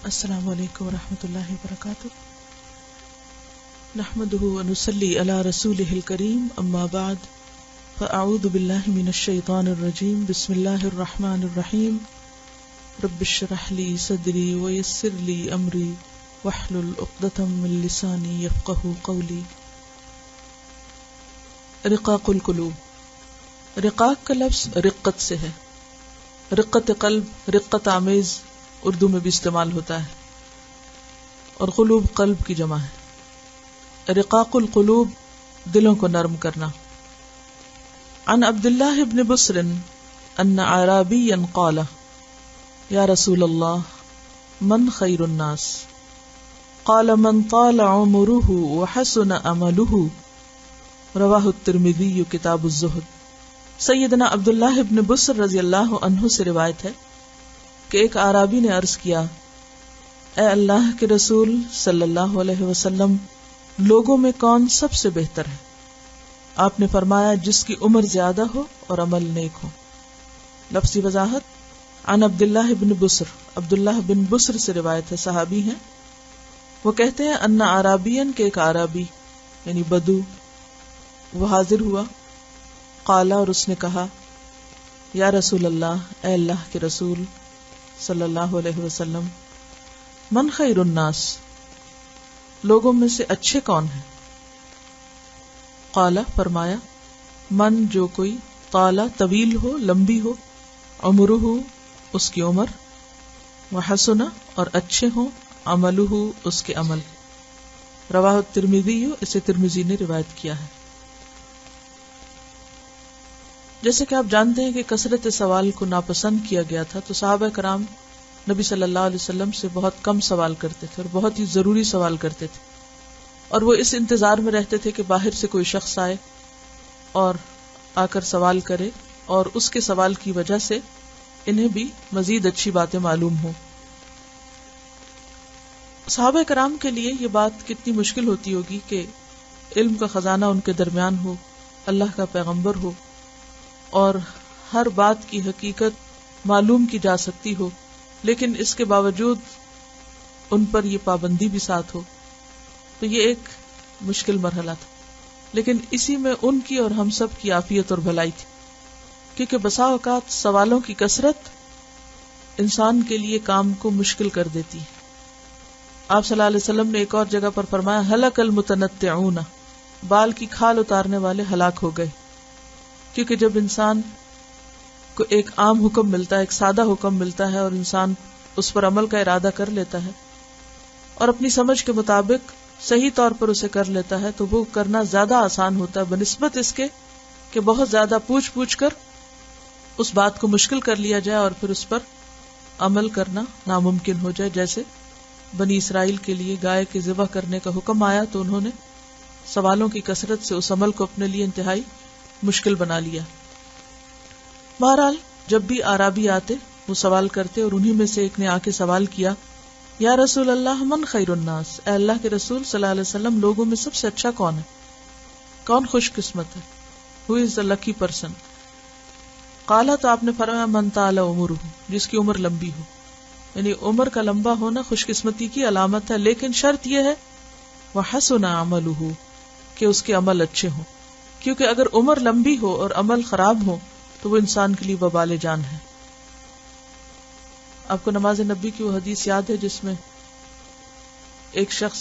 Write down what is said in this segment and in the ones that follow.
السلام علیکم ورحمۃ اللہ وبرکاتہ. نحمده ونصلي على رسوله الكريم اما بعد فاعوذ باللہ من الشیطان الرجیم. بسم اللہ الرحمن الرحیم. رب اشرح لي صدری ويسر لي امری واحلل عقدۃ من لسانی یفقهوا قولی. رقاق القلوب. رقاق کا لفظ رقت سے ہے. رقت قلب، رقت آمیز اردو میں بھی استعمال ہوتا ہے، اور قلوب قلب کی جمع ہے. رقاق القلوب دلوں کو نرم کرنا. عن عبداللہ بن بسر ان اعرابیا قال یا رسول اللہ من خیر الناس قال من طال عمره وحسن عمله. رواہ الترمذی کتاب الزہد. سیدنا عبداللہ بن بسر رضی اللہ عنہ سے روایت ہے کہ ایک اعرابی نے عرض کیا، اے اللہ کے رسول صلی اللہ علیہ وسلم، لوگوں میں کون سب سے بہتر ہے؟ آپ نے فرمایا، جس کی عمر زیادہ ہو اور عمل نیک ہو. لفظی وضاحت. عن عبداللہ بن بسر، عبداللہ بن بسر سے روایت ہے، صحابی ہیں. وہ کہتے ہیں ان اعرابین کے ایک اعرابی یعنی بدو وہ حاضر ہوا. قال، اور اس نے کہا، یا رسول اللہ، اے اللہ کے رسول صلی اللہ علیہ وسلم، من خیر الناس، لوگوں میں سے اچھے کون ہیں؟ قال، فرمایا، من جو کوئی، طال طویل ہو، لمبی ہو، عمرہ اس کی عمر، وحسن اور اچھے ہوں، عملہ اس کے عمل. رواہ الترمذی، اسے ترمذی نے روایت کیا ہے. جیسے کہ آپ جانتے ہیں کہ کثرت سوال کو ناپسند کیا گیا تھا، تو صحابہ کرام نبی صلی اللہ علیہ وسلم سے بہت کم سوال کرتے تھے اور بہت ہی ضروری سوال کرتے تھے، اور وہ اس انتظار میں رہتے تھے کہ باہر سے کوئی شخص آئے اور آ کر سوال کرے، اور اس کے سوال کی وجہ سے انہیں بھی مزید اچھی باتیں معلوم ہوں. صحابہ کرام کے لیے یہ بات کتنی مشکل ہوتی ہوگی کہ علم کا خزانہ ان کے درمیان ہو، اللہ کا پیغمبر ہو، اور ہر بات کی حقیقت معلوم کی جا سکتی ہو، لیکن اس کے باوجود ان پر یہ پابندی بھی ساتھ ہو. تو یہ ایک مشکل مرحلہ تھا، لیکن اسی میں ان کی اور ہم سب کی عافیت اور بھلائی تھی، کیونکہ بسا اوقات سوالوں کی کثرت انسان کے لیے کام کو مشکل کر دیتی ہے. آپ صلی اللہ علیہ وسلم نے ایک اور جگہ پر فرمایا، ہلک المتنطعون، بال کی کھال اتارنے والے ہلاک ہو گئے. کیونکہ جب انسان کو ایک عام حکم ملتا ہے، ایک سادہ حکم ملتا ہے، اور انسان اس پر عمل کا ارادہ کر لیتا ہے اور اپنی سمجھ کے مطابق صحیح طور پر اسے کر لیتا ہے، تو وہ کرنا زیادہ آسان ہوتا ہے بنسبت اس کے کہ بہت زیادہ پوچھ کر اس بات کو مشکل کر لیا جائے اور پھر اس پر عمل کرنا ناممکن ہو جائے. جیسے بنی اسرائیل کے لیے گائے کے ذبح کرنے کا حکم آیا تو انہوں نے سوالوں کی کثرت سے اس عمل کو اپنے لیے انتہائی مشکل بنا لیا. بہرحال جب بھی اعرابی آتے وہ سوال کرتے، اور انہی میں سے ایک نے آ کے سوال کیا، یا رسول اللہ من خیر الناس، اے اللہ کے رسول صلی اللہ علیہ وسلم، لوگوں میں سب سے اچھا کون ہے؟ کون خوش قسمت ہے؟ Who is the lucky person؟ قالا، تو آپ نے فرمایا، من طال عمرہ، جس کی عمر لمبی ہو. یعنی عمر کا لمبا ہونا خوش قسمتی کی علامت ہے، لیکن شرط یہ ہے وحسن عملہ، کہ اس کے عمل اچھے ہوں، کیونکہ اگر عمر لمبی ہو اور عمل خراب ہو تو وہ انسان کے لیے وبال جان ہے. آپ کو نماز نبی کی وہ حدیث یاد ہے جس میں ایک شخص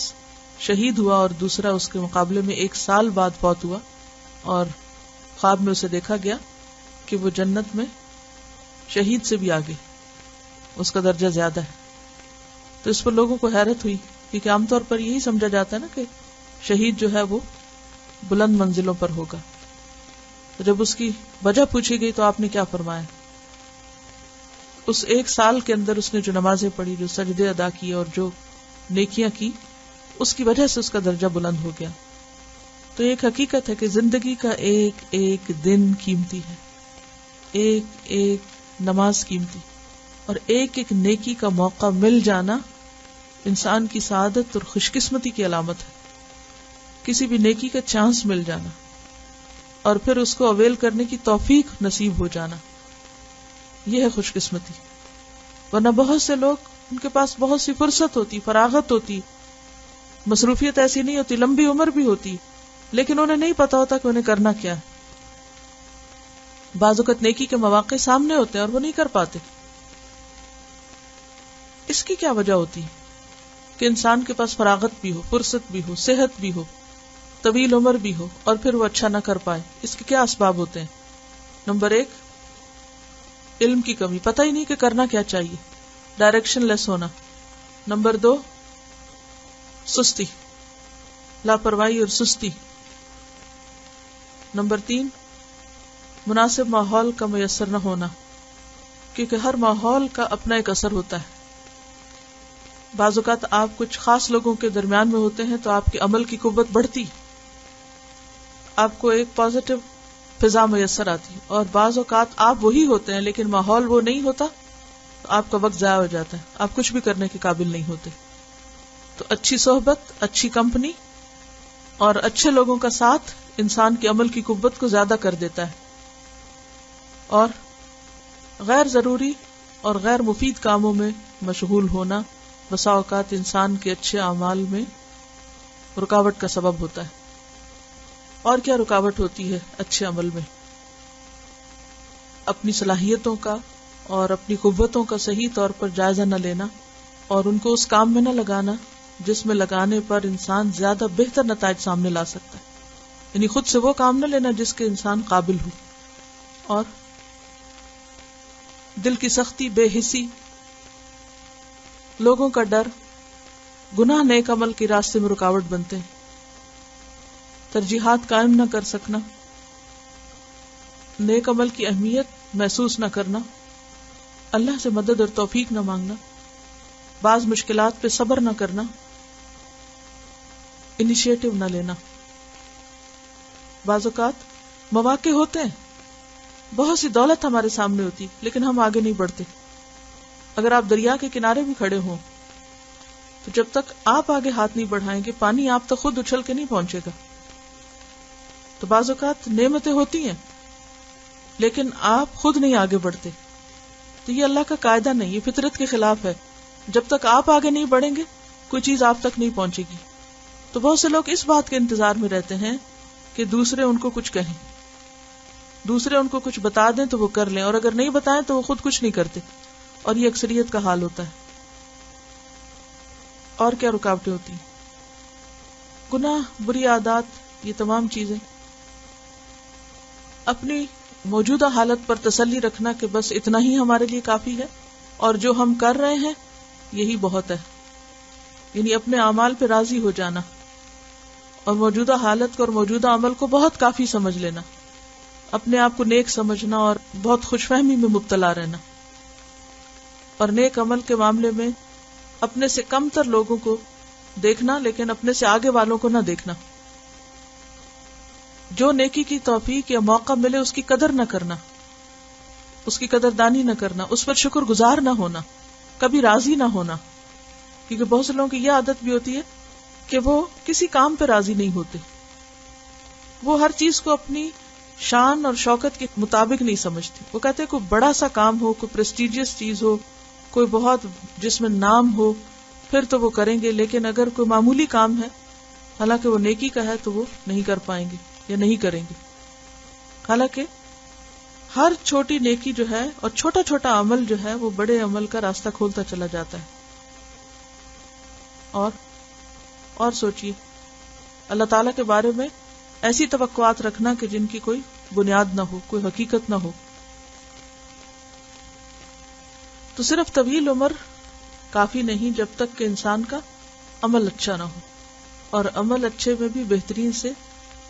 شہید ہوا اور دوسرا اس کے مقابلے میں 1 سال بعد فوت ہوا، اور خواب میں اسے دیکھا گیا کہ وہ جنت میں شہید سے بھی آگے، اس کا درجہ زیادہ ہے. تو اس پر لوگوں کو حیرت ہوئی، کیونکہ عام طور پر یہی سمجھا جاتا ہے نا کہ شہید جو ہے وہ بلند منزلوں پر ہوگا. تو جب اس کی وجہ پوچھی گئی تو آپ نے کیا فرمایا؟ اس 1 سال کے اندر اس نے جو نمازیں پڑھی، جو سجدے ادا کیے اور جو نیکیاں کی، اس کی وجہ سے اس کا درجہ بلند ہو گیا. تو ایک حقیقت ہے کہ زندگی کا ایک ایک دن قیمتی ہے، ایک ایک نماز قیمتی، اور ایک ایک نیکی کا موقع مل جانا انسان کی سعادت اور خوش قسمتی کی علامت ہے. کسی بھی نیکی کا چانس مل جانا اور پھر اس کو اویل کرنے کی توفیق نصیب ہو جانا، یہ ہے خوش قسمتی. ورنہ بہت سے لوگ ان کے پاس بہت سی فرصت ہوتی، فراغت ہوتی، مصروفیت ایسی نہیں ہوتی، لمبی عمر بھی ہوتی، لیکن انہیں نہیں پتا ہوتا کہ انہیں کرنا کیا ہے. بعض اوقات نیکی کے مواقع سامنے ہوتے ہیں اور وہ نہیں کر پاتے. اس کی کیا وجہ ہوتی ہے کہ انسان کے پاس فراغت بھی ہو، فرصت بھی ہو، صحت بھی ہو، طویل عمر بھی ہو، اور پھر وہ اچھا نہ کر پائے؟ اس کے کیا اسباب ہوتے ہیں؟ نمبر 1، علم کی کمی، پتہ ہی نہیں کہ کرنا کیا چاہیے، ڈائریکشن لیس ہونا. نمبر 2، سستی، لاپرواہی اور سستی. نمبر 3، مناسب ماحول کا میسر نہ ہونا، کیونکہ ہر ماحول کا اپنا ایک اثر ہوتا ہے. بعض اوقات آپ کچھ خاص لوگوں کے درمیان میں ہوتے ہیں تو آپ کے عمل کی قوت بڑھتی، آپ کو ایک پازیٹو فضا میسر آتی. اور بعض اوقات آپ وہی ہوتے ہیں لیکن ماحول وہ نہیں ہوتا تو آپ کا وقت ضائع ہو جاتا ہے، آپ کچھ بھی کرنے کے قابل نہیں ہوتے. تو اچھی صحبت، اچھی کمپنی اور اچھے لوگوں کا ساتھ انسان کے عمل کی قوت کو زیادہ کر دیتا ہے. اور غیر ضروری اور غیر مفید کاموں میں مشغول ہونا بسا اوقات انسان کے اچھے اعمال میں رکاوٹ کا سبب ہوتا ہے. اور کیا رکاوٹ ہوتی ہے اچھے عمل میں؟ اپنی صلاحیتوں کا اور اپنی قوتوں کا صحیح طور پر جائزہ نہ لینا اور ان کو اس کام میں نہ لگانا جس میں لگانے پر انسان زیادہ بہتر نتائج سامنے لا سکتا ہے. یعنی خود سے وہ کام نہ لینا جس کے انسان قابل ہو. اور دل کی سختی، بے حسی، لوگوں کا ڈر، گناہ نیک عمل کے راستے میں رکاوٹ بنتے ہیں. ترجیحات قائم نہ کر سکنا، نیک عمل کی اہمیت محسوس نہ کرنا، اللہ سے مدد اور توفیق نہ مانگنا، بعض مشکلات پہ صبر نہ کرنا، انیشیٹو نہ لینا. بعض اوقات مواقع ہوتے ہیں، بہت سی دولت ہمارے سامنے ہوتی لیکن ہم آگے نہیں بڑھتے. اگر آپ دریا کے کنارے بھی کھڑے ہوں تو جب تک آپ آگے ہاتھ نہیں بڑھائیں گے پانی آپ تک خود اچھل کے نہیں پہنچے گا. تو بعض اوقات نعمتیں ہوتی ہیں لیکن آپ خود نہیں آگے بڑھتے. تو یہ اللہ کا قاعدہ نہیں، یہ فطرت کے خلاف ہے. جب تک آپ آگے نہیں بڑھیں گے کوئی چیز آپ تک نہیں پہنچے گی. تو بہت سے لوگ اس بات کے انتظار میں رہتے ہیں کہ دوسرے ان کو کچھ کہیں، دوسرے ان کو کچھ بتا دیں تو وہ کر لیں، اور اگر نہیں بتائیں تو وہ خود کچھ نہیں کرتے. اور یہ اکثریت کا حال ہوتا ہے. اور کیا رکاوٹیں ہوتی ہیں؟ گناہ، بری عادات، یہ تمام چیزیں. اپنی موجودہ حالت پر تسلی رکھنا کہ بس اتنا ہی ہمارے لیے کافی ہے اور جو ہم کر رہے ہیں یہی بہت ہے. یعنی اپنے اعمال پہ راضی ہو جانا اور موجودہ حالت کو اور موجودہ عمل کو بہت کافی سمجھ لینا، اپنے آپ کو نیک سمجھنا اور بہت خوش فہمی میں مبتلا رہنا. اور نیک عمل کے معاملے میں اپنے سے کم تر لوگوں کو دیکھنا لیکن اپنے سے آگے والوں کو نہ دیکھنا. جو نیکی کی توفیق یا موقع ملے اس کی قدر نہ کرنا، اس کی قدردانی نہ کرنا، اس پر شکر گزار نہ ہونا، کبھی راضی نہ ہونا. کیونکہ بہت سے لوگوں کی یہ عادت بھی ہوتی ہے کہ وہ کسی کام پہ راضی نہیں ہوتے، وہ ہر چیز کو اپنی شان اور شوکت کے مطابق نہیں سمجھتے. وہ کہتے ہیں کوئی بڑا سا کام ہو، کوئی پریسٹیجیس چیز ہو، کوئی بہت جس میں نام ہو، پھر تو وہ کریں گے. لیکن اگر کوئی معمولی کام ہے حالانکہ وہ نیکی کا ہے تو وہ نہیں کر پائیں گے یا نہیں کریں گے. حالانکہ ہر چھوٹی نیکی جو ہے اور چھوٹا چھوٹا عمل جو ہے وہ بڑے عمل کا راستہ کھولتا چلا جاتا ہے. اور سوچئے اللہ تعالیٰ کے بارے میں ایسی توقعات رکھنا کہ جن کی کوئی بنیاد نہ ہو، کوئی حقیقت نہ ہو. تو صرف طویل عمر کافی نہیں جب تک کہ انسان کا عمل اچھا نہ ہو، اور عمل اچھے میں بھی بہترین سے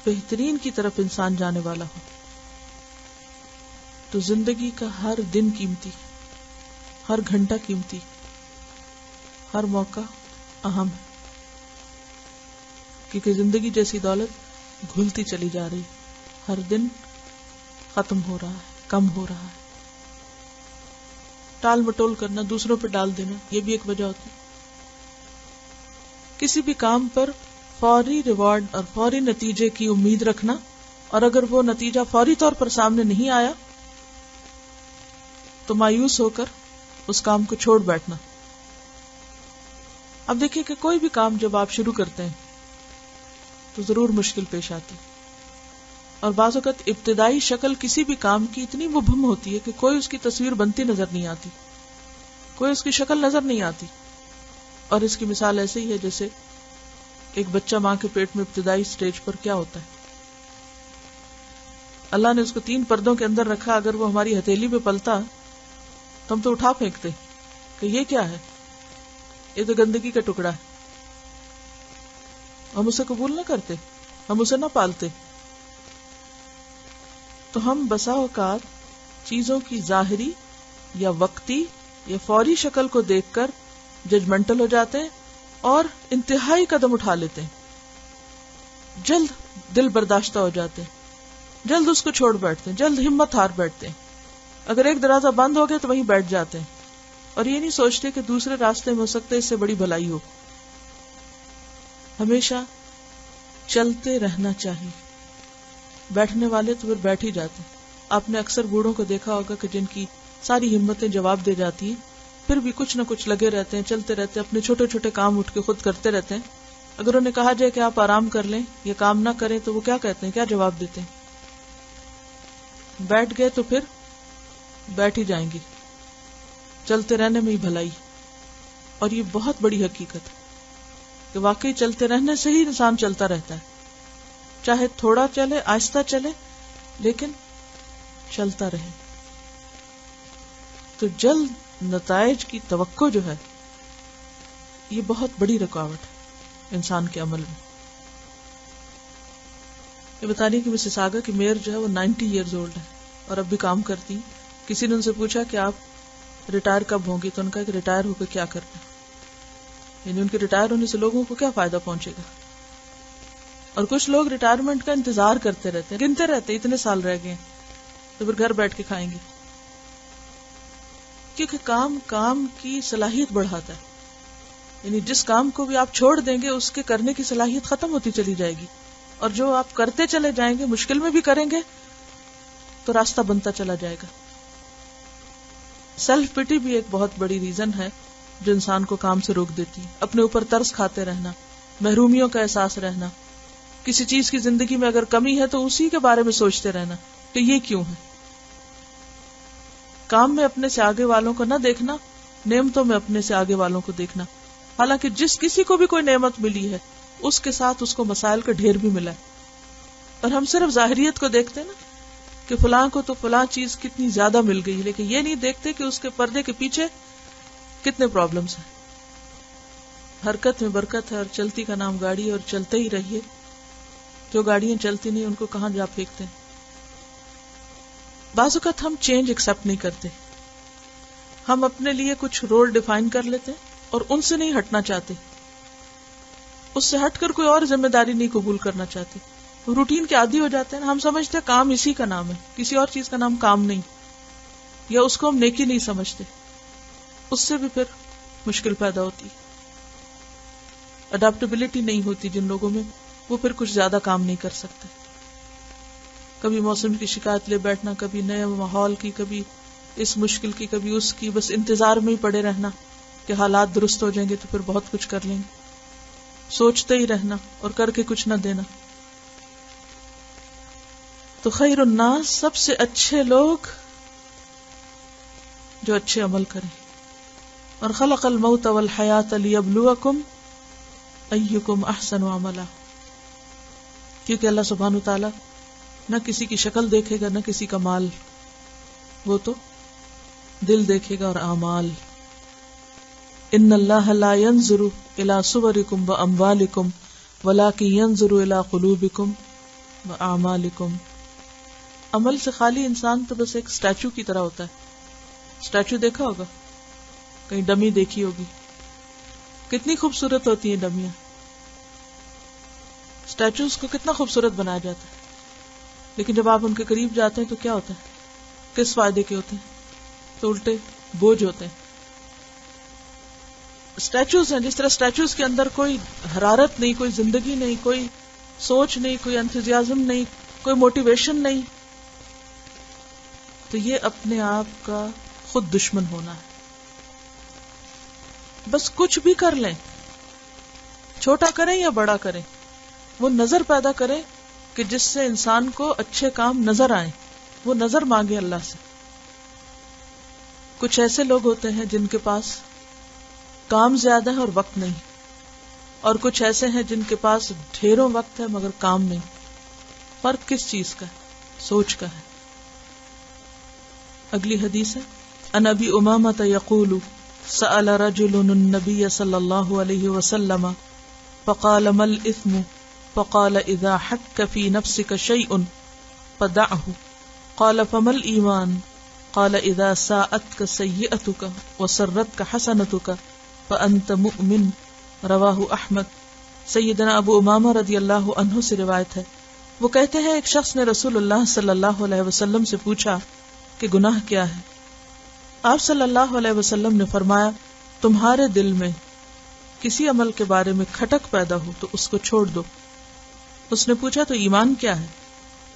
بہترین کی طرف انسان جانے والا ہو. تو زندگی کا ہر دن قیمتی، ہر گھنٹہ قیمتی، ہر موقع اہم ہے. کیونکہ زندگی جیسی دولت گھلتی چلی جا رہی، ہر دن ختم ہو رہا ہے، کم ہو رہا ہے. ٹال مٹول کرنا، دوسروں پہ ڈال دینا، یہ بھی ایک وجہ ہوتی ہے. کسی بھی کام پر فوری ریوارڈ اور فوری نتیجے کی امید رکھنا، اور اگر وہ نتیجہ فوری طور پر سامنے نہیں آیا تو مایوس ہو کر اس کام کو چھوڑ بیٹھنا. اب دیکھیے کہ کوئی بھی کام جب آپ شروع کرتے ہیں تو ضرور مشکل پیش آتی، اور بعض اوقات ابتدائی شکل کسی بھی کام کی اتنی مبہم ہوتی ہے کہ کوئی اس کی تصویر بنتی نظر نہیں آتی، کوئی اس کی شکل نظر نہیں آتی. اور اس کی مثال ایسے ہی ہے جیسے ایک بچہ ماں کے پیٹ میں ابتدائی سٹیج پر کیا ہوتا ہے. اللہ نے اس کو 3 پردوں کے اندر رکھا، اگر وہ ہماری ہتھیلی پہ پلتا تو ہم تو اٹھا پھینکتے کہ یہ کیا ہے، یہ تو گندگی کا ٹکڑا ہے. ہم اسے قبول نہ کرتے، ہم اسے نہ پالتے. تو ہم بسا اوقات چیزوں کی ظاہری یا وقتی یا فوری شکل کو دیکھ کر ججمنٹل ہو جاتے ہیں اور انتہائی قدم اٹھا لیتے ہیں، جلد دل برداشتہ ہو جاتے ہیں، جلد اس کو چھوڑ بیٹھتے ہیں، جلد ہمت ہار بیٹھتے ہیں. اگر ایک دروازہ بند ہو گیا تو وہیں بیٹھ جاتے ہیں اور یہ نہیں سوچتے کہ دوسرے راستے میں ہو سکتے اس سے بڑی بھلائی ہو. ہمیشہ چلتے رہنا چاہیے. بیٹھنے والے تو پھر بیٹھ ہی جاتے ہیں. آپ نے اکثر بوڑھوں کو دیکھا ہوگا کہ جن کی ساری ہمتیں جواب دے جاتی ہیں پھر بھی کچھ نہ کچھ لگے رہتے ہیں، چلتے رہتے ہیں، اپنے چھوٹے چھوٹے کام اٹھ کے خود کرتے رہتے ہیں. اگر انہیں کہا جائے کہ آپ آرام کر لیں یا کام نہ کریں تو وہ کیا کہتے ہیں، کیا جواب دیتے ہیں؟ بیٹھ گئے تو پھر بیٹھ ہی جائیں گی. چلتے رہنے میں ہی بھلائی. اور یہ بہت بڑی حقیقت ہے کہ واقعی چلتے رہنے سے ہی انسان چلتا رہتا ہے، چاہے تھوڑا چلے، آہستہ چلے، لیکن چلتا رہے. تو جلد نتائج کی توقع جو ہے یہ بہت بڑی رکاوٹ ہے انسان کے عمل میں. یہ بتانے کی مسز آگا کہ میئر جو ہے وہ 90 ایئرز اولڈ ہے اور اب بھی کام کرتی ہیں. کسی نے ان سے پوچھا کہ آپ ریٹائر کب ہوں گی تو ان کا کہ ریٹائر ہو کے کیا کرنا، یعنی ان کے ریٹائر ہونے سے لوگوں کو کیا فائدہ پہنچے گا. اور کچھ لوگ ریٹائرمنٹ کا انتظار کرتے رہتے ہیں، گنتے رہتے ہیں اتنے سال رہ گئے تو پھر گھر بیٹھ کے کھائیں گے. کیونکہ کام کی صلاحیت بڑھاتا ہے، یعنی جس کام کو بھی آپ چھوڑ دیں گے اس کے کرنے کی صلاحیت ختم ہوتی چلی جائے گی، اور جو آپ کرتے چلے جائیں گے مشکل میں بھی کریں گے تو راستہ بنتا چلا جائے گا. سیلف پٹی بھی ایک بہت بڑی ریزن ہے جو انسان کو کام سے روک دیتی ہے. اپنے اوپر ترس کھاتے رہنا، محرومیوں کا احساس رہنا، کسی چیز کی زندگی میں اگر کمی ہے تو اسی کے بارے میں سوچتے رہنا کہ یہ کیوں ہے. کام میں اپنے سے آگے والوں کو نہ دیکھنا، نعمتوں میں اپنے سے آگے والوں کو دیکھنا. حالانکہ جس کسی کو بھی کوئی نعمت ملی ہے اس کے ساتھ اس کو مسائل کا ڈھیر بھی ملا ہے، اور ہم صرف ظاہریت کو دیکھتے نا کہ فلاں کو تو فلاں چیز کتنی زیادہ مل گئی، لیکن یہ نہیں دیکھتے کہ اس کے پردے کے پیچھے کتنے پرابلمز ہیں. حرکت میں برکت ہے اور چلتی کا نام گاڑی، اور چلتے ہی رہیے. جو گاڑیاں چلتی نہیں ان کو کہاں جا پھینکتے ہیں. بعض اوقات ہم چینج ایکسپٹ نہیں کرتے، ہم اپنے لیے کچھ رول ڈیفائن کر لیتے اور ان سے نہیں ہٹنا چاہتے، اس سے ہٹ کر کوئی اور ذمہ داری نہیں قبول کرنا چاہتے. روٹین کے عادی ہو جاتے ہیں. ہم سمجھتے ہیں کام اسی کا نام ہے، کسی اور چیز کا نام کام نہیں، یا اس کو ہم نیکی نہیں سمجھتے. اس سے بھی پھر مشکل پیدا ہوتی. اڈاپٹیبلٹی نہیں ہوتی جن لوگوں میں، وہ پھر کچھ زیادہ کام نہیں کر سکتے. کبھی موسم کی شکایت لے بیٹھنا، کبھی نئے ماحول کی، کبھی اس مشکل کی، کبھی اس کی، بس انتظار میں ہی پڑے رہنا کہ حالات درست ہو جائیں گے تو پھر بہت کچھ کر لیں گے. سوچتے ہی رہنا اور کر کے کچھ نہ دینا. تو خیر الناس، سب سے اچھے لوگ جو اچھے عمل کریں. اور خلق الموت والحیات لیبلوکم ایکم احسن عملا، کیونکہ اللہ سبحانہ وتعالی نہ کسی کی شکل دیکھے گا نہ کسی کا مال، وہ تو دل دیکھے گا اور اعمال. ان اللہ لا ينظر الى صورکم واموالکم ولکن ينظر الى قلوبکم واعمالکم. عمل سے خالی انسان تو بس ایک اسٹیچو کی طرح ہوتا ہے. اسٹیچو دیکھا ہوگا، کہیں ڈمی دیکھی ہوگی، کتنی خوبصورت ہوتی ہیں ڈمیاں. اسٹیچوز کو کتنا خوبصورت بنایا جاتا ہے، لیکن جب آپ ان کے قریب جاتے ہیں تو کیا ہوتا ہے، کس فائدے کے ہوتے ہیں؟ تو الٹے بوجھ ہوتے ہیں. اسٹیچوز ہیں، جس طرح اسٹیچوز کے اندر کوئی حرارت نہیں، کوئی زندگی نہیں، کوئی سوچ نہیں، کوئی انتھوزیازم نہیں، کوئی موٹیویشن نہیں، تو یہ اپنے آپ کا خود دشمن ہونا ہے. بس کچھ بھی کر لیں، چھوٹا کریں یا بڑا کریں، وہ نظر پیدا کرے کہ جس سے انسان کو اچھے کام نظر آئیں، وہ نظر مانگے اللہ سے. کچھ ایسے لوگ ہوتے ہیں جن کے پاس کام زیادہ ہے اور وقت نہیں، اور کچھ ایسے ہیں جن کے پاس ڈھیروں وقت ہے مگر کام نہیں. فرق کس چیز کا ہے؟ سوچ کا ہے. اگلی حدیث ہے ان ابی امامہ یقول سأل رجل النبی صلی اللہ علیہ وسلم فقال ما الاثم فقال اذا حك في نفسك شيء فدعه قال فما الايمان قال اذا ساءتك سيئتك وسرتك حسنتك فانت مؤمن. رواہ احمد. سیدنا ابو امامہ رضی اللہ عنہ سے روایت ہے، وہ کہتے ہیں ایک شخص نے رسول اللہ صلی اللہ علیہ وسلم سے پوچھا کہ گناہ کیا ہے. آپ صلی اللہ علیہ وسلم نے فرمایا تمہارے دل میں کسی عمل کے بارے میں کھٹک پیدا ہو تو اس کو چھوڑ دو. اس نے پوچھا تو ایمان کیا ہے؟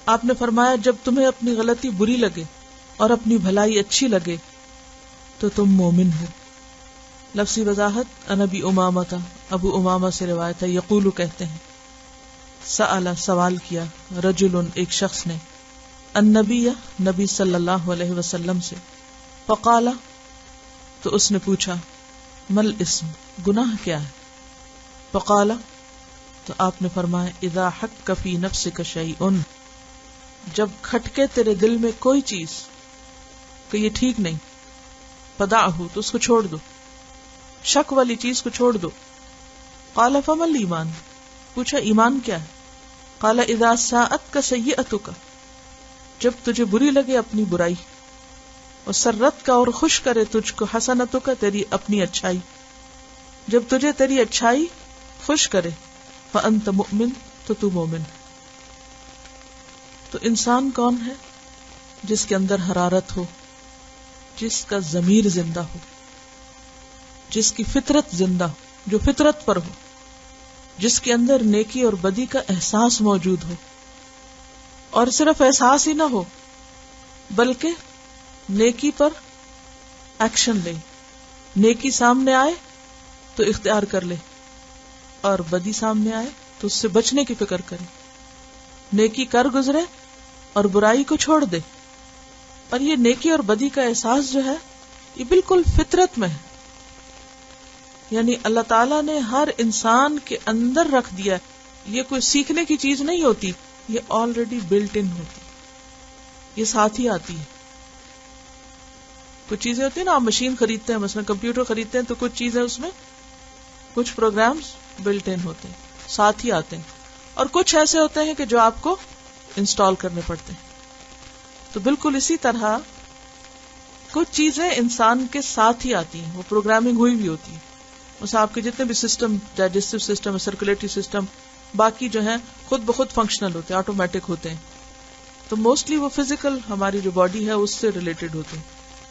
آپ نے فرمایا جب تمہیں اپنی غلطی بری لگے اور اپنی بھلائی اچھی لگے تو تم مومن ہو. لفظی وضاحت ان ابی امامہ تھا، ابو امامہ سے روایت ہے، یقول کہتے ہیں سأل سوال کیا، رجل ایک شخص نے، النبی نبی صلی اللہ علیہ وسلم سے، فقال تو اس نے پوچھا مل اسم گناہ کیا ہے؟ فقال تو آپ نے فرمایا اذا حک فی نفسک شیء جب کھٹکے تیرے دل میں کوئی چیز کہ یہ ٹھیک نہیں، فدعہ تو اس کو چھوڑ دو، شک والی چیز کو چھوڑ دو. قال فما الایمان پوچھا ایمان کیا ہے؟ قال اذا ساءتک سیئتک جب تجھے بری لگے اپنی برائی، اور سرت کا اور خوش کرے تجھ کو حسنتک تیری اپنی اچھائی، جب تجھے تیری اچھائی خوش کرے فانت مؤمن تو تو مومن. تو انسان کون ہے؟ جس کے اندر حرارت ہو، جس کا ضمیر زندہ ہو، جس کی فطرت زندہ ہو، جو فطرت پر ہو، جس کے اندر نیکی اور بدی کا احساس موجود ہو، اور صرف احساس ہی نہ ہو بلکہ نیکی پر ایکشن لے. نیکی سامنے آئے تو اختیار کر لے، اور بدی سامنے آئے تو اس سے بچنے کی فکر کرے. نیکی کر گزرے اور برائی کو چھوڑ دے. اور یہ نیکی اور بدی کا احساس جو ہے یہ بالکل فطرت میں ہے، یعنی اللہ تعالیٰ نے ہر انسان کے اندر رکھ دیا. یہ کوئی سیکھنے کی چیز نہیں ہوتی، یہ آلریڈی بلٹ ان ہوتی، یہ ساتھ ہی آتی ہے. کچھ چیزیں ہوتی ہیں نا، آپ مشین خریدتے ہیں، مثلا کمپیوٹر خریدتے ہیں، تو کچھ چیزیں اس میں کچھ پروگرامز بلٹ ان ہوتے ہیں، ساتھ ہی آتے ہیں، اور کچھ ایسے ہوتے ہیں کہ جو آپ کو انسٹال کرنے پڑتے ہیں. تو بالکل اسی طرح کچھ چیزیں انسان کے ساتھ ہی آتی ہیں، وہ پروگرامنگ ہوئی بھی ہوتی ہے. اس آپ کے جتنے بھی system, digestive system, circulatory system, باقی جو ہیں خود بخود فنکشنل ہوتے ہیں، آٹومیٹک ہوتے ہیں. تو موسٹلی وہ فزیکل ہماری جو باڈی ہے اس سے ریلیٹڈ ہوتے ہیں.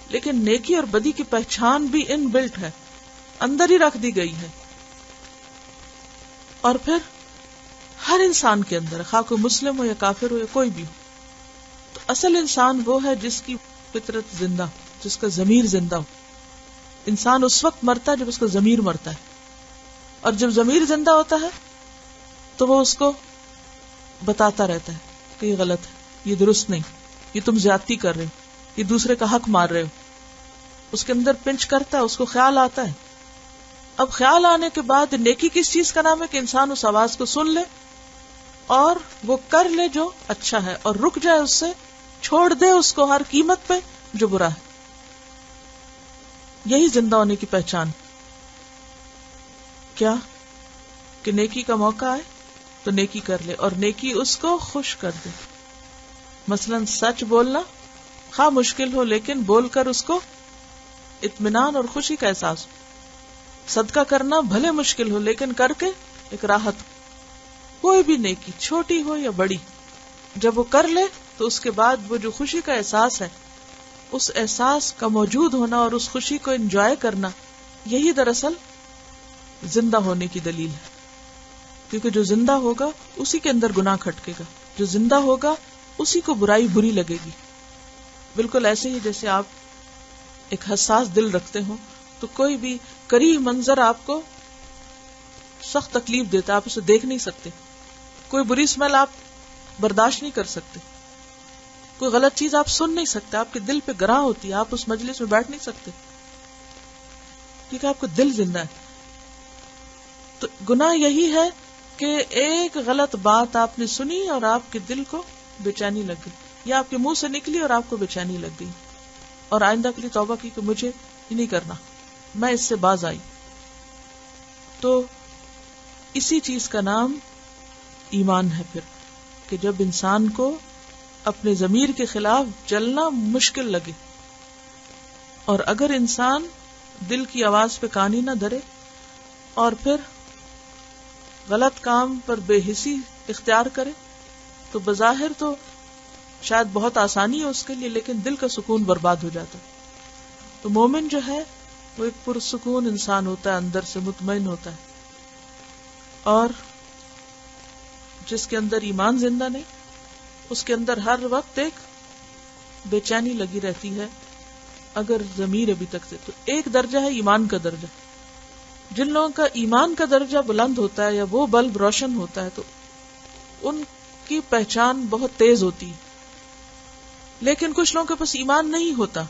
لیکن نیکی اور بدی کی پہچان بھی ان بلٹ ہے، اندر ہی رکھ دی گئی ہے. اور پھر ہر انسان کے اندر، خواہ کوئی مسلم ہو یا کافر ہو یا کوئی بھی ہو، تو اصل انسان وہ ہے جس کی فطرت زندہ، جس کا ضمیر زندہ ہو. انسان اس وقت مرتا ہے جب اس کا ضمیر مرتا ہے، اور جب ضمیر زندہ ہوتا ہے تو وہ اس کو بتاتا رہتا ہے کہ یہ غلط ہے، یہ درست نہیں، یہ تم زیادتی کر رہے ہو، یہ دوسرے کا حق مار رہے ہو. اس کے اندر پنچ کرتا ہے، اس کو خیال آتا ہے. اب خیال آنے کے بعد نیکی کس چیز کا نام ہے کہ انسان اس آواز کو سن لے اور وہ کر لے جو اچھا ہے، اور رک جائے اس سے، چھوڑ دے اس کو ہر قیمت پہ جو برا ہے. یہی زندہ ہونے کی پہچان. کیا کہ نیکی کا موقع آئے تو نیکی کر لے، اور نیکی اس کو خوش کر دے. مثلا سچ بولنا خواہ مشکل ہو لیکن بول کر اس کو اطمینان اور خوشی کا احساس ہو. صدقہ کرنا بھلے مشکل ہو لیکن کر کے ایک راحت. کوئی بھی نیکی چھوٹی ہو یا بڑی، جب وہ کر لے تو اس کے بعد وہ جو خوشی کا احساس ہے، اس احساس کا موجود ہونا اور اس خوشی کو انجوائے کرنا، یہی دراصل زندہ ہونے کی دلیل ہے. کیونکہ جو زندہ ہوگا اسی کے اندر گناہ کھٹکے گا، جو زندہ ہوگا اسی کو برائی بری لگے گی. بالکل ایسے ہی جیسے آپ ایک حساس دل رکھتے ہوں تو کوئی بھی کریہ منظر آپ کو سخت تکلیف دیتا ہے، آپ اسے دیکھ نہیں سکتے. کوئی بری اسمیل آپ برداشت نہیں کر سکتے، کوئی غلط چیز آپ سن نہیں سکتے، آپ کے دل پہ گراں ہوتی ہے، آپ اس مجلس میں بیٹھ نہیں سکتے کیونکہ آپ کا دل زندہ ہے. تو گناہ یہی ہے کہ ایک غلط بات آپ نے سنی اور آپ کے دل کو بے چینی لگ گئی، یا آپ کے منہ سے نکلی اور آپ کو بے چینی لگ گئی، اور آئندہ کے لیے توبہ کی کہ مجھے یہ نہیں کرنا، میں اس سے باز آئی. تو اسی چیز کا نام ایمان ہے پھر، کہ جب انسان کو اپنے ضمیر کے خلاف چلنا مشکل لگے، اور اگر انسان دل کی آواز پہ کانی نہ دھرے اور پھر غلط کام پر بے حسی اختیار کرے، تو بظاہر تو شاید بہت آسانی ہے اس کے لیے، لیکن دل کا سکون برباد ہو جاتا ہے. تو مومن جو ہے وہ ایک پرسکون انسان ہوتا ہے، اندر سے مطمئن ہوتا ہے، اور جس کے اندر ایمان زندہ نہیں اس کے اندر ہر وقت ایک بے چینی لگی رہتی ہے اگر ضمیر ابھی تک سے. تو ایک درجہ ہے ایمان کا درجہ. جن لوگوں کا ایمان کا درجہ بلند ہوتا ہے یا وہ بلب روشن ہوتا ہے تو ان کی پہچان بہت تیز ہوتی ہے. لیکن کچھ لوگوں کے پاس ایمان نہیں ہوتا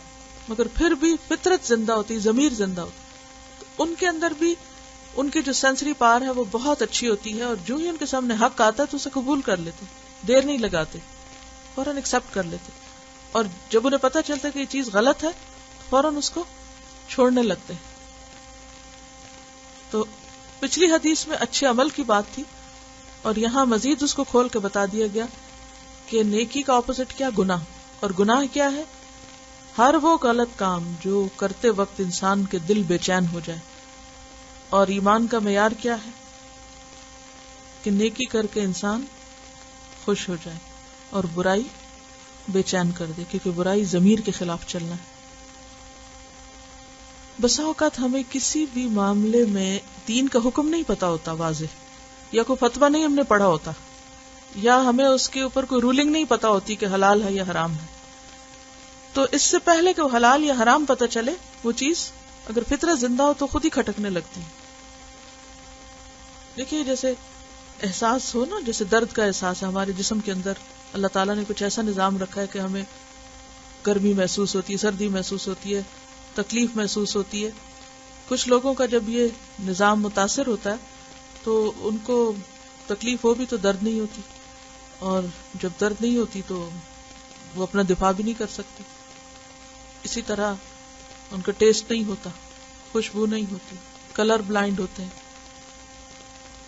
مگر پھر بھی فطرت زندہ ہوتی، ضمیر زندہ ہوتی، تو ان کے اندر بھی ان کی جو سینسری پار ہے وہ بہت اچھی ہوتی ہے، اور جو ہی ان کے سامنے حق آتا ہے تو اسے قبول کر لیتے، دیر نہیں لگاتے، فوراً ایکسپٹ کر لیتے، اور جب انہیں پتہ چلتا ہے کہ یہ چیز غلط ہے فوراً اس کو چھوڑنے لگتے ہیں. تو پچھلی حدیث میں اچھے عمل کی بات تھی، اور یہاں مزید اس کو کھول کے بتا دیا گیا کہ نیکی کا اپوزٹ کیا؟ گناہ. اور گناہ کیا ہے؟ ہر وہ غلط کام جو کرتے وقت انسان کے دل بے چین ہو جائے. اور ایمان کا معیار کیا ہے؟ کہ نیکی کر کے انسان خوش ہو جائے اور برائی بے چین کر دے، کیونکہ برائی ضمیر کے خلاف چلنا ہے. بسا اوقات ہمیں کسی بھی معاملے میں دین کا حکم نہیں پتا ہوتا واضح، یا کوئی فتویٰ نہیں ہم نے پڑھا ہوتا، یا ہمیں اس کے اوپر کوئی رولنگ نہیں پتا ہوتی کہ حلال ہے یا حرام ہے. تو اس سے پہلے کہ وہ حلال یا حرام پتا چلے، وہ چیز اگر فطرت زندہ ہو تو خود ہی کھٹکنے لگتی. دیکھیے جیسے احساس ہو نا، جیسے درد کا احساس ہے ہمارے جسم کے اندر، اللہ تعالیٰ نے کچھ ایسا نظام رکھا ہے کہ ہمیں گرمی محسوس ہوتی ہے، سردی محسوس ہوتی ہے، تکلیف محسوس ہوتی ہے. کچھ لوگوں کا جب یہ نظام متاثر ہوتا ہے تو ان کو تکلیف ہو بھی تو درد نہیں ہوتی، اور جب درد نہیں ہوتی تو وہ اپنا دفاع بھی نہیں کر سکتے. اسی طرح ان کا ٹیسٹ نہیں ہوتا، خوشبو نہیں ہوتی، کلر بلائنڈ ہوتے ہیں.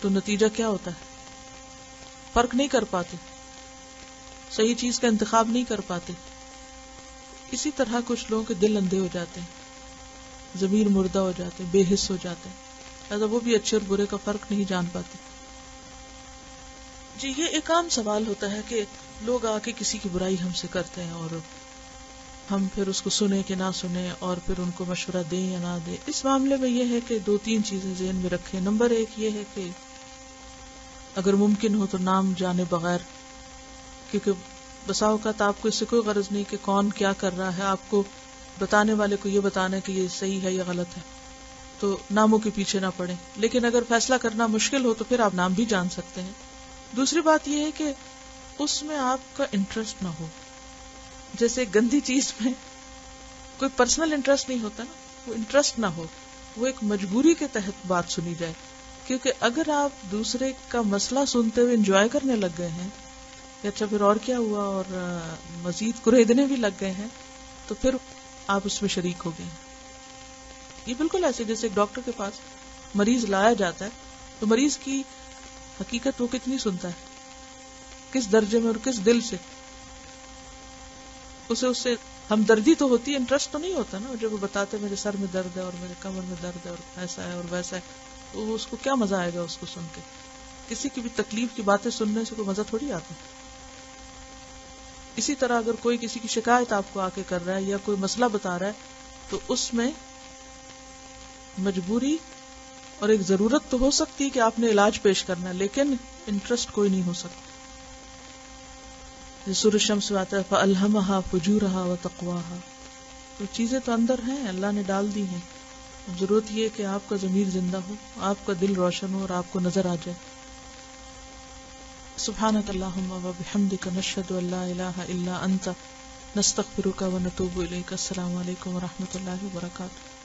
تو نتیجہ کیا ہوتا ہے؟ فرق نہیں کر پاتے، صحیح چیز کا انتخاب نہیں کر پاتے. اسی طرح کچھ لوگوں کے دل اندھے ہو جاتے ہیں، ضمیر مردہ ہو جاتے ہیں، بے حس ہو جاتے ہیں، لہذا وہ بھی اچھے اور برے کا فرق نہیں جان پاتے. جی یہ ایک عام سوال ہوتا ہے کہ لوگ آ کے کسی کی برائی ہم سے کرتے ہیں اور ہم پھر اس کو سنیں کہ نہ سنیں، اور پھر ان کو مشورہ دیں یا نہ دیں. اس معاملے میں یہ ہے کہ 2-3 چیزیں ذہن میں رکھیں. نمبر 1 یہ ہے کہ اگر ممکن ہو تو نام جانے بغیر، کیونکہ بسا اوقات آپ کو اس سے کوئی غرض نہیں کہ کون کیا کر رہا ہے، آپ کو بتانے والے کو یہ بتانا ہے کہ یہ صحیح ہے یا غلط ہے، تو ناموں کے پیچھے نہ پڑیں. لیکن اگر فیصلہ کرنا مشکل ہو تو پھر آپ نام بھی جان سکتے ہیں. دوسری بات یہ ہے کہ اس میں آپ کا انٹرسٹ نہ ہو. جیسے گندی چیز میں کوئی پرسنل انٹرسٹ نہیں ہوتا نا، وہ انٹرسٹ نہ ہو، وہ ایک مجبوری کے تحت بات سنی جائے. کیونکہ اگر آپ دوسرے کا مسئلہ سنتے ہوئے انجوائے کرنے لگ گئے ہیں، اچھا پھر اور کیا ہوا، اور مزید کریدنے بھی لگ گئے ہیں، تو پھر آپ اس میں شریک ہو گئے ہیں. یہ بالکل ایسے جیسے ایک ڈاکٹر کے پاس مریض لایا جاتا ہے تو مریض کی حقیقت وہ کتنی سنتا ہے، کس درجے میں اور کس دل سے. اسے اس سے ہمدردی تو ہوتی ہے، انٹرسٹ تو نہیں ہوتا نا. جب وہ بتاتے میرے سر میں درد ہے اور میرے کمر میں درد ہے اور ایسا ہے اور ویسا ہے، تو اس کو کیا مزہ آئے گا اس کو سن کے؟ کسی کی بھی تکلیف کی باتیں سننے سے کوئی مزہ تھوڑی آتا. اسی طرح اگر کوئی کسی کی شکایت آپ کو آ کے کر رہا ہے یا کوئی مسئلہ بتا رہا ہے تو اس میں مجبوری اور ایک ضرورت تو ہو سکتی ہے کہ آپ نے علاج پیش کرنا ہے، لیکن انٹرسٹ کوئی نہیں ہو سکتا. سورۃ الشمس میں آتا ہے فَأَلْهَمَهَا فُجُورَهَا وَتَقْوَاهَا. تو چیزیں تو اندر ہیں، اللہ نے ڈال دی ہیں. ضرورت یہ کہ آپ کا ضمیر زندہ ہو، آپ کا دل روشن ہو اور آپ کو نظر آ جائے. سبحانک اللہم و بحمدک نشہد ان لا الہ الا انت نستغفرک و نتوب الیک. السلام علیکم و رحمۃ اللہ وبرکاتہ.